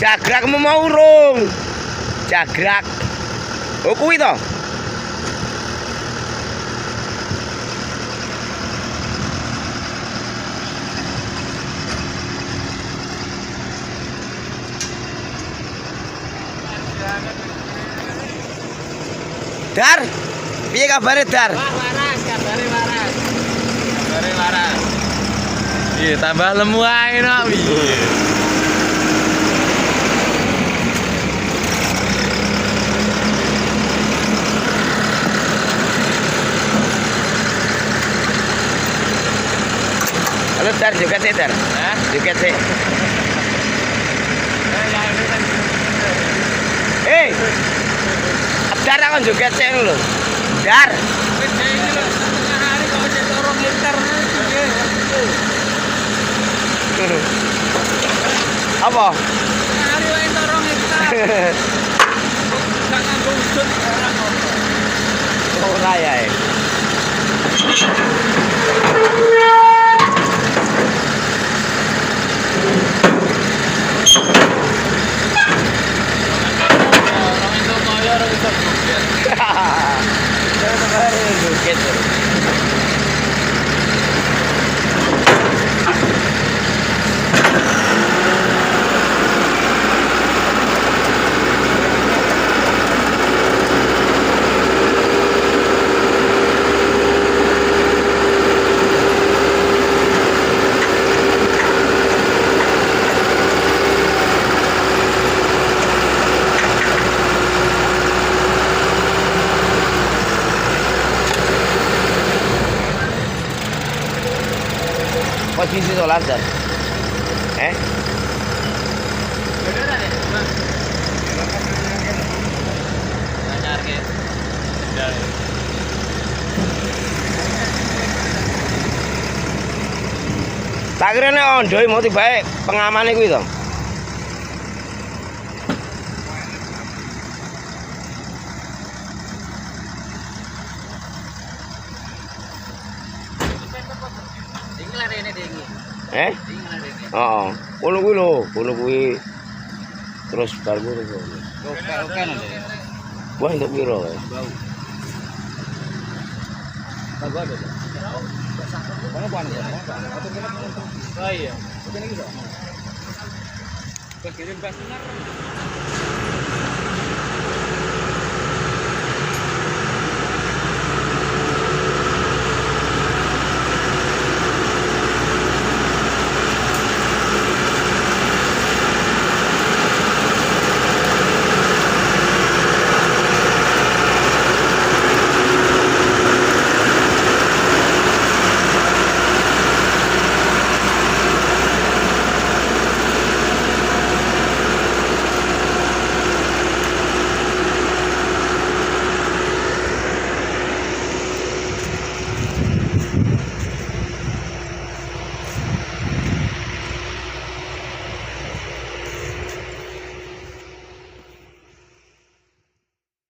Jagrak mau urung. Jagrak. Oh kuwi to. Dar, piye kabare Dar? Waras, kabare waras. Kabare waras. Iya, tambah lemu ae no. Piye? Halo Dar, joget sih Dar. Hah? Joget sih. Dar aku joget sih lho. Dar. Apa? Ora ya. Posisi solar Dar. Tak kira nek ondo mau tibae pengamane kuwi to. Kono kuwi lho, kono kuwi terus bar ngono kuwi. Oke nanti. Wah, untuk piro? Bau. Bau ada. Mana panas? Oh iya. Kirim pas